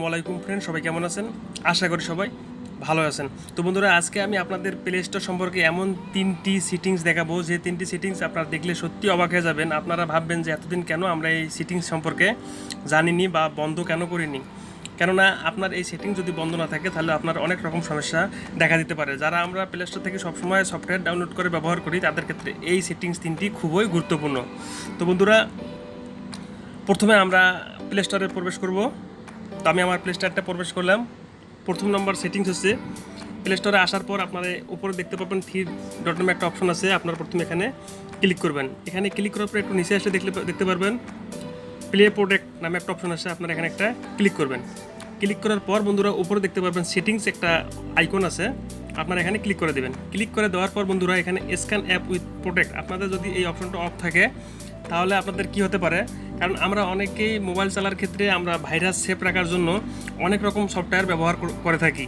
আসসালামু আলাইকুম ফ্রেন্ড, সবাই কেমন আছেন? আশা করি সবাই ভালো আছেন। তো বন্ধুরা, আজকে আমি আপনাদের প্লে স্টোর সম্পর্কে এমন 3টি সেটিংস দেখাবো যে 3টি সেটিংস আপনারা দেখলে সত্যি অবাক হয়ে যাবেন। আপনারা ভাববেন যে এতদিন কেন আমরা এই সেটিংস সম্পর্কে জানিনি বা বন্ধ কেন করিনি। কেননা আপনার এই সেটিং যদি বন্ধ না থাকে তাহলে আপনার অনেক রকম সমস্যা দেখা দিতে পারে। যারা আমরা প্লে স্টোর থেকে সবসময় সফটওয়্যার ডাউনলোড করে ব্যবহার করি তাদের ক্ষেত্রে এই সেটিংস 3টি খুবই গুরুত্বপূর্ণ। তো বন্ধুরা, প্রথমে আমরা প্লে স্টোরে প্রবেশ করব। তো আমি আমার প্লে স্টোরটা প্রবেশ করলাম। প্রথম নম্বর সেটিংস হচ্ছে, প্লে স্টোরে আসার পর আপনারা উপরে দেখতে পাবেন 3 ডট নামে একটা অপশন আছে। আপনার প্রথমে এখানে ক্লিক করবেন। এখানে ক্লিক করার পর একটু নিচে আসলে দেখতে পারবেন প্লে প্রোডাক্ট নামে একটা অপশন আছে। আপনারা এখানে একটা ক্লিক করবেন। ক্লিক করার পর বন্ধুরা উপরে দেখতে পারবেন সেটিংস একটা আইকন আছে, আপনারা এখানে ক্লিক করে দেবেন। ক্লিক করে দেওয়ার পর বন্ধুরা এখানে স্ক্যান অ্যাপ উইথ প্রোটেক্ট, আপনাদের যদি এই অপশনটা অফ থাকে তাহলে আপনাদের কি হতে পারে, কারণ আমরা অনেকেই মোবাইল চালার ক্ষেত্রে আমরা ভাইরাস সেভ রাখার জন্য অনেক রকম সফটওয়্যার ব্যবহার করে থাকি,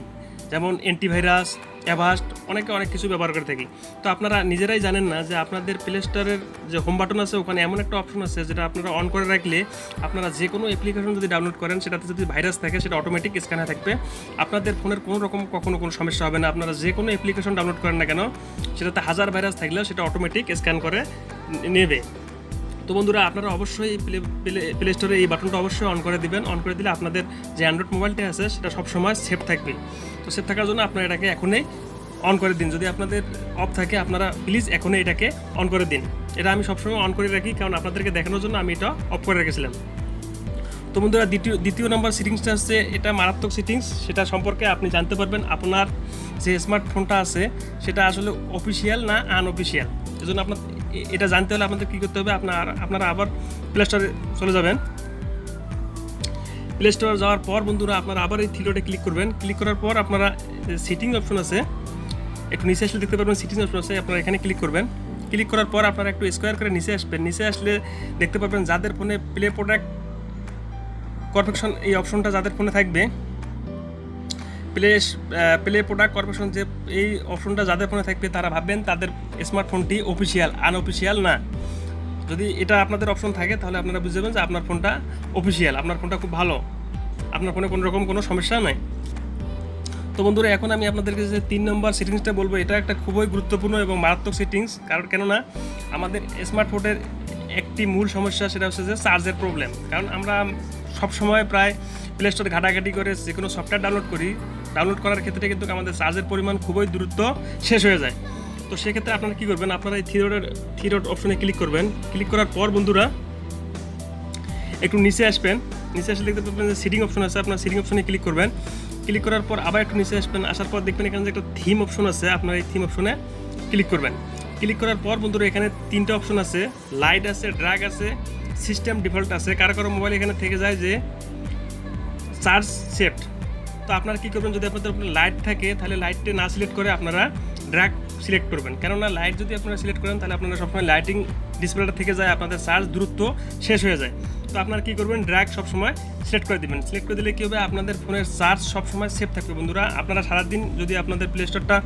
যেমন অ্যান্টিভাইরাস, অ্যাভাস্ট, অনেক কিছু ব্যবহার করে থাকি। তো আপনারা নিজেরাই জানেন না যে আপনাদের প্লে স্টোরের যে হোম বাটন আছে ওখানে এমন একটা অপশন আছে যেটা আপনারা অন করে রাখলে আপনারা যে কোনো অ্যাপ্লিকেশন যদি ডাউনলোড করেন সেটাতে যদি ভাইরাস থাকে সেটা অটোমেটিক স্ক্যান হয়ে থাকবে। আপনাদের ফোনের কোনো রকম কখনো কোনো সমস্যা হবে না। আপনারা যে কোনো অ্যাপ্লিকেশন ডাউনলোড করেন না কেন সেটাতে 1000 ভাইরাস থাকলেও সেটা অটোমেটিক স্ক্যান করে নেবে। তো বন্ধুরা, আপনারা অবশ্যই প্লে স্টোরে এই বাটনটা অবশ্যই অন করে দিবেন। অন করে দিলে আপনাদের যে অ্যান্ড্রয়েড মোবাইলটা আছে সেটা সবসময় সেফ থাকবে। তো সেফ থাকার জন্য আপনারা এটাকে এখনই অন করে দিন। যদি আপনাদের অফ থাকে আপনারা প্লিজ এখনই এটাকে অন করে দিন। এটা আমি সবসময় অন করে রাখি, কারণ আপনাদেরকে দেখানোর জন্য আমি এটা অফ করে রেখেছিলাম। তো বন্ধুরা, দ্বিতীয় নম্বর সেটিংসটা হচ্ছে, এটা মারাত্মক সেটিংস। সেটা সম্পর্কে আপনি জানতে পারবেন আপনার যে স্মার্টফোনটা আছে সেটা আসলে অফিসিয়াল না আনঅফিসিয়াল। এজন্য আপনার এটা জানতে হলে আপনাদের কী করতে হবে, আপনারা আবার প্লে স্টোরে চলে যাবেন। প্লে স্টোরে যাওয়ার পর বন্ধুরা আপনারা আবার এই থ্রি ডটে ক্লিক করবেন। ক্লিক করার পর আপনারা সেটিং অপশন আছে, একটু নিচে আসলে দেখতে পারবেন সেটিং অপশন আছে, আপনারা এখানে ক্লিক করবেন। ক্লিক করার পর আপনারা একটু স্কোয়ার করে নিচে আসবেন। নিচে আসলে দেখতে পারবেন যাদের ফোনে প্লে প্রোডাক্ট কর্পোরেশন এই অপশনটা যাদের ফোনে থাকবে, প্লে প্রোডাক্ট কর্পোরেশন যে এই অপশনটা যাদের ফোনে থাকবে তারা ভাববেন তাদের স্মার্টফোনটি অফিসিয়াল, আনঅফিসিয়াল না। যদি এটা আপনাদের অপশন থাকে তাহলে আপনারা বুঝে যাবেন যে আপনার ফোনটা অফিসিয়াল, আপনার ফোনটা খুব ভালো, আপনার ফোনে কোনো রকম কোনো সমস্যা নাই। তো বন্ধুরা, এখন আমি আপনাদেরকে যে 3 নম্বর সেটিংসটা বলবো, এটা একটা খুবই গুরুত্বপূর্ণ এবং মারাত্মক সেটিংস। কারণ কেননা আমাদের স্মার্টফোনের একটি মূল সমস্যা সেটা হচ্ছে যে চার্জের প্রবলেম। কারণ আমরা সবসময় প্রায় প্লে স্টোরে ঘাটাঘাটি করে যে কোনো সফটওয়্যার ডাউনলোড করার ক্ষেত্রে কিন্তু আমাদের চার্জের পরিমাণ খুবই দ্রুত শেষ হয়ে যায়। তো সেক্ষেত্রে আপনারা কী করবেন, আপনারা এই থ্রি ডট অপশনে ক্লিক করবেন। ক্লিক করার পর বন্ধুরা একটু নিচে আসবেন। নিচে আসলে দেখতে পাবেন যে সিটিং অপশন আছে, আপনার সিটিং অপশনে ক্লিক করবেন। ক্লিক করার পর আবার একটু নিচে আসবেন। আসার পর দেখবেন এখানে যে একটা থিম অপশন আছে, আপনার এই থিম অপশনে ক্লিক করবেন। ক্লিক করার পর বন্ধুরা এখানে 3টা অপশন আছে, লাইট আছে, ড্রাগ আছে, সিস্টেম ডিফল্ট আছে। কারো মোবাইল এখানে থেকে যায় যে চার্জ সেট। তো আপনারা কী করবেন, যদি আপনাদের লাইট থাকে তাহলে লাইটটা না সিলেক্ট করে আপনারা ড্রাগ সিলেক্ট করবেন। কেননা লাইট যদি আপনারা সিলেক্ট করেন তাহলে আপনারা সবসময় লাইটিং ডিসপ্লেটা থেকে যায়, আপনাদের চার্জ দ্রুত শেষ হয়ে যায়। তো আপনারা কী করবেন, ড্রাগ সবসময় সিলেক্ট করে দেবেন। সিলেক্ট করে দিলে কী হবে, আপনাদের ফোনের চার্জ সবসময় সেফ থাকবে। বন্ধুরা, আপনারা সারাদিন যদি আপনাদের প্লে স্টোরটা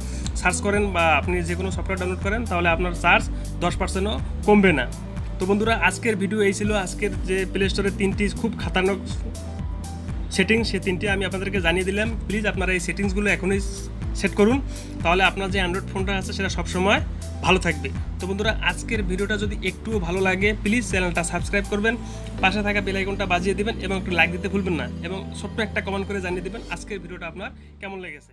সার্চ করেন বা আপনি যে কোনো সফটওয়্যার ডাউনলোড করেন তাহলে আপনার চার্জ 10%ও কমবে না। তো বন্ধুরা, আজকের ভিডিও এই ছিল। আজকের যে প্লে স্টোরের 3টি খুব খাতারনাক সেটিংস, সেই 3টি আমি আপনাদেরকে জানিয়ে দিলাম। প্লিজ আপনারা এই সেটিংসগুলো এখনই সেট করুন, তাহলে আপনার যে অ্যান্ড্রয়েড ফোনটা আছে সেটা সবসময় ভালো থাকবে। তো বন্ধুরা, আজকের ভিডিওটা যদি একটুও ভালো লাগে প্লিজ চ্যানেলটা সাবস্ক্রাইব করবেন, পাশে থাকা বেল আইকনটা বাজিয়ে দিবেন এবং একটু লাইক দিতে ভুলবেন না, এবং ছোট্ট একটা কমেন্ট করে জানিয়ে দিবেন আজকের ভিডিওটা আপনার কেমন লেগেছে।